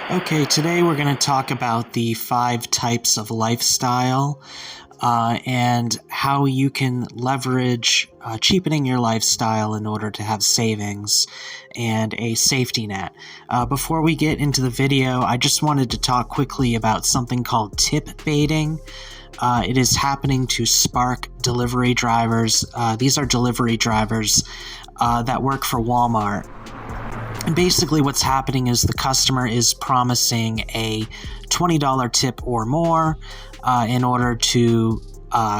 Okay, today we're going to talk about the 5 types of lifestyle and how you can leverage cheapening your lifestyle in order to have savings and a safety net. Before we get into the video, I just wanted to talk quickly about something called tip baiting. It is happening to Spark delivery drivers. These are delivery drivers that work for Walmart. And basically what's happening is the customer is promising a $20 tip or more in order to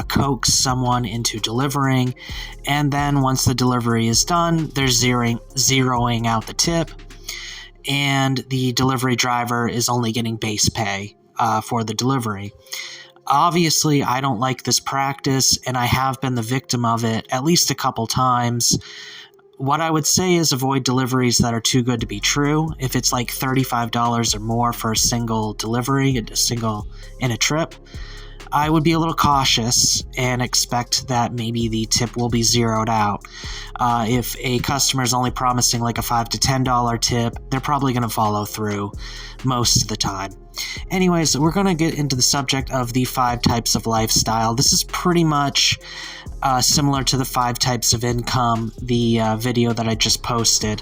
coax someone into delivering. And then once the delivery is done, they're zeroing out the tip. And the delivery driver is only getting base pay for the delivery. Obviously, I don't like this practice, and I have been the victim of it at least a couple times. What I would say is avoid deliveries that are too good to be true. If it's like $35 or more for a single delivery, in a trip, I would be a little cautious and expect that maybe the tip will be zeroed out. If a customer is only promising like a $5 to $10 tip, they're probably going to follow through most of the time. Anyways, we're going to get into the subject of the 5 types of lifestyle. This is pretty much similar to the 5 types of income, the video that I just posted.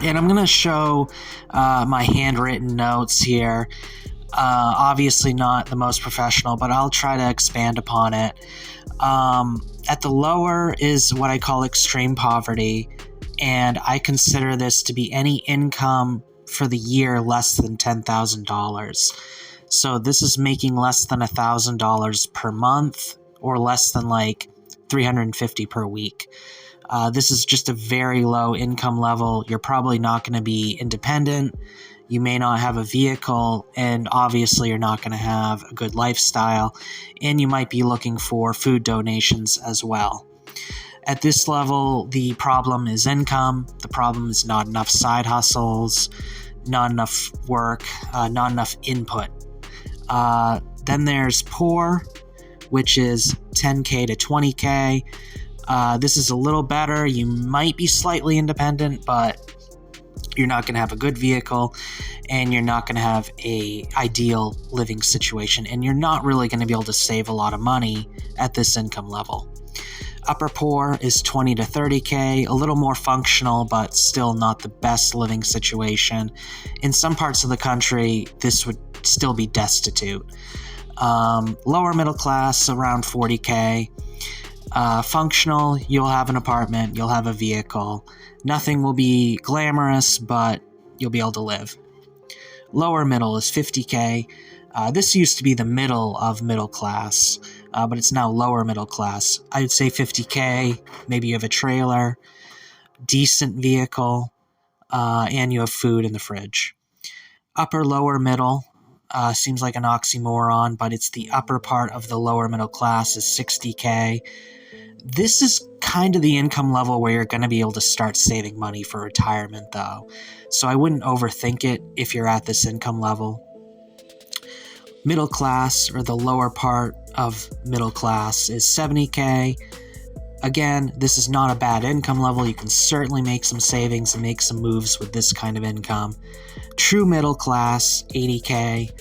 And I'm going to show my handwritten notes here. Obviously not the most professional, but I'll try to expand upon it. At the lower is what I call extreme poverty, and I consider this to be any income for the year less than $10,000. So this is making less than $1,000 per month or less than like $350 per week. This is just a very low income level. You're probably not going to be independent. You may not have a vehicle, and obviously you're not going to have a good lifestyle, and you might be looking for food donations as well. At this level, the problem is income. The problem is not enough side hustles, not enough work, not enough input. Then there's poor, which is 10K to 20K. This is a little better. You might be slightly independent, but you're not going to have a good vehicle, and you're not going to have a ideal living situation, and you're not really going to be able to save a lot of money at this income level. Upper poor is 20 to 30K, a little more functional, but still not the best living situation. In some parts of the country, this would still be destitute. Lower middle class, around 40K. Functional, you'll have an apartment, you'll have a vehicle. Nothing will be glamorous, but you'll be able to live. Lower middle is 50K. This used to be the middle of middle class, but it's now lower middle class. I'd say 50K, maybe you have a trailer, decent vehicle, and you have food in the fridge. Upper lower middle seems like an oxymoron, but it's the upper part of the lower middle class is 60K. This is kind of the income level where you're going to be able to start saving money for retirement, though. So I wouldn't overthink it if you're at this income level. Middle class, or the lower part of middle class, is 70K. Again, this is not a bad income level. You can certainly make some savings and make some moves with this kind of income. True middle class, 80K.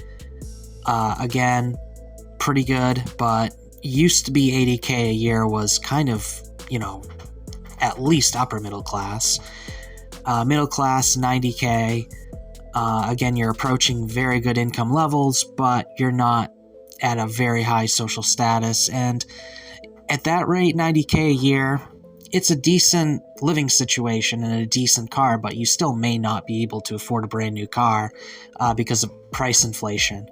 Again, pretty good, but used to be 80K a year was kind of, at least upper middle class. Middle class, 90K. Again, you're approaching very good income levels, but you're not at a very high social status. And at that rate, 90K a year, it's a decent living situation and a decent car, but you still may not be able to afford a brand new car because of price inflation.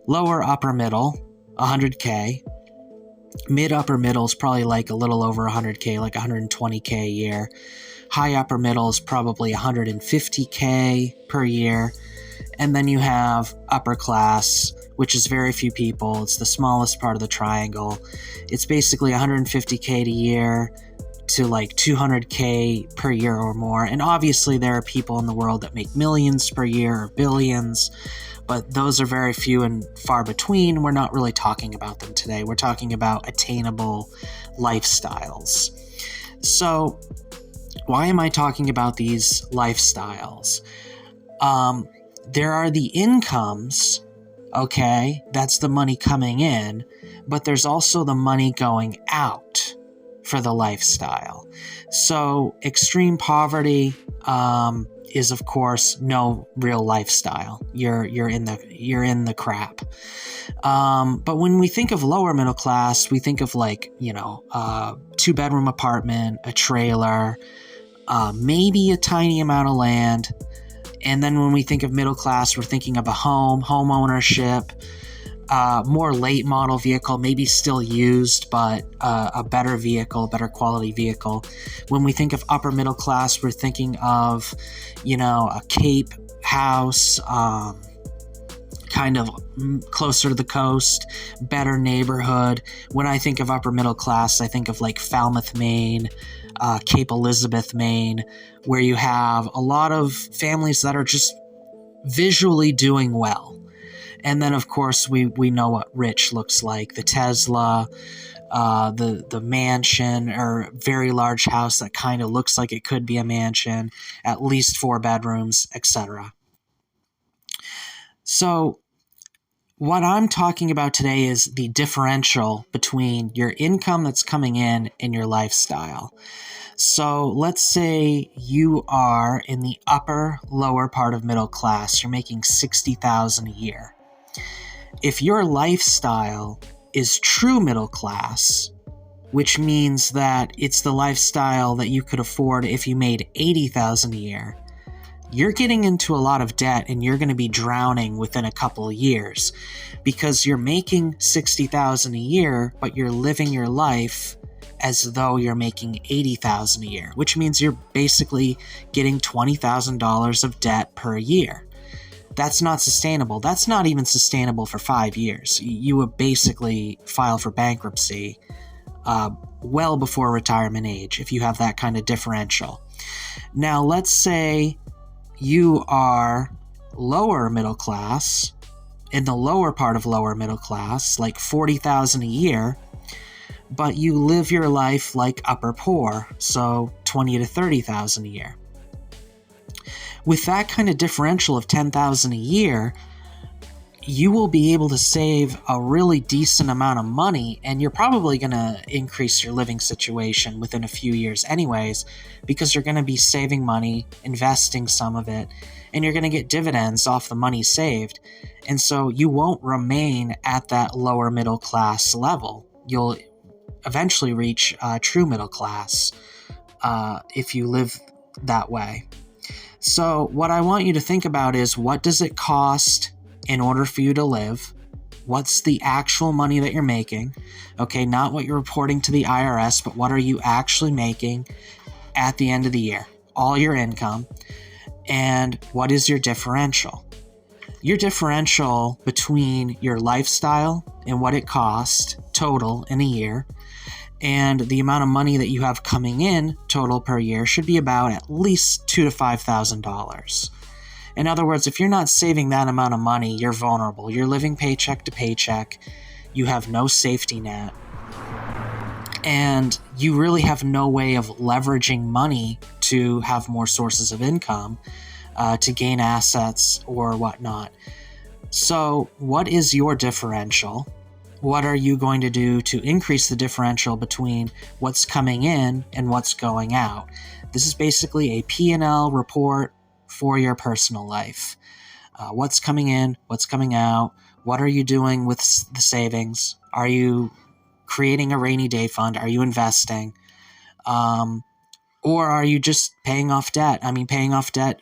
Lower upper middle, 100K. Mid upper middle is probably like a little over 100K, like 120K a year. High upper middle is probably 150K per year. And then you have upper class, which is very few people. It's the smallest part of the triangle. It's basically 150K a year to like 200K per year or more. And obviously there are people in the world that make millions per year or billions, but those are very few and far between. We're not really talking about them today. We're talking about attainable lifestyles. So why am I talking about these lifestyles? there are the incomes, okay? That's the money coming in, but there's also the money going out for the lifestyle. So extreme poverty is, of course, no real lifestyle. You're in the crap. But when we think of lower middle class, we think of like, 2-bedroom apartment, a trailer, maybe a tiny amount of land. And then when we think of middle class, we're thinking of a home ownership, more late model vehicle, maybe still used, but a better vehicle, better quality vehicle. When we think of upper middle class, we're thinking of, a Cape house, kind of closer to the coast, better neighborhood. When I think of upper middle class, I think of like Falmouth, Maine, Cape Elizabeth, Maine, where you have a lot of families that are just visually doing well. And then, of course, we know what rich looks like. The Tesla, the mansion, or very large house that kind of looks like it could be a mansion, at least 4 bedrooms, etc. So what I'm talking about today is the differential between your income that's coming in and your lifestyle. So let's say you are in the lower part of middle class. You're making $60,000 a year. If your lifestyle is true middle class, which means that it's the lifestyle that you could afford if you made $80,000 a year, you're getting into a lot of debt and you're going to be drowning within a couple of years because you're making $60,000 a year, but you're living your life as though you're making $80,000 a year, which means you're basically getting $20,000 of debt per year. That's not sustainable. That's not even sustainable for 5 years. You would basically file for bankruptcy well before retirement age if you have that kind of differential. Now, let's say you are lower middle class, in the lower part of lower middle class, like $40,000 a year, but you live your life like upper poor, so $20,000 to $30,000 a year. With that kind of differential of $10,000 a year, you will be able to save a really decent amount of money, and you're probably going to increase your living situation within a few years anyways, because you're going to be saving money, investing some of it, and you're going to get dividends off the money saved. And so you won't remain at that lower middle class level. You'll eventually reach true middle class if you live that way. So what I want you to think about is, what does it cost in order for you to live? What's the actual money that you're making? Okay, not what you're reporting to the IRS, but what are you actually making at the end of the year? All your income. And what is your differential? Your differential between your lifestyle and what it costs total in a year and the amount of money that you have coming in total per year should be about at least $2,000 to $5,000. In other words, if you're not saving that amount of money, you're vulnerable. You're living paycheck to paycheck. You have no safety net. And you really have no way of leveraging money to have more sources of income, to gain assets or whatnot. So what is your differential? What are you going to do to increase the differential between what's coming in and what's going out? This is basically a P&L report for your personal life. What's coming in, what's coming out, what are you doing with the savings? Are you creating a rainy day fund? Are you investing? Or are you just paying off debt? I mean, paying off debt,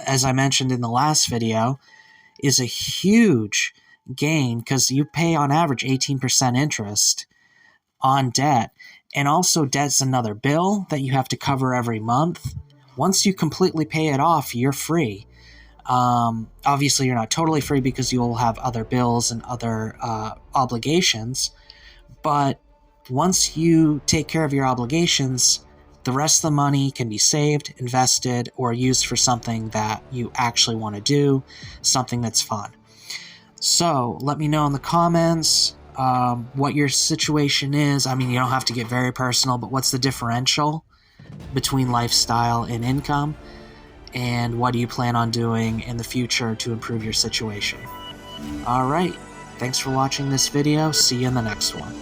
as I mentioned in the last video, is a huge gain because you pay on average 18% interest on debt. And also, debt's another bill that you have to cover every month. Once you completely pay it off, you're free. Obviously, you're not totally free because you'll have other bills and other obligations. But once you take care of your obligations, the rest of the money can be saved, invested, or used for something that you actually want to do, something that's fun. So let me know in the comments what your situation is. I mean, you don't have to get very personal, but what's the differential between lifestyle and income? and what do you plan on doing in the future to improve your situation. Alright, thanks for watching this video. See you in the next one.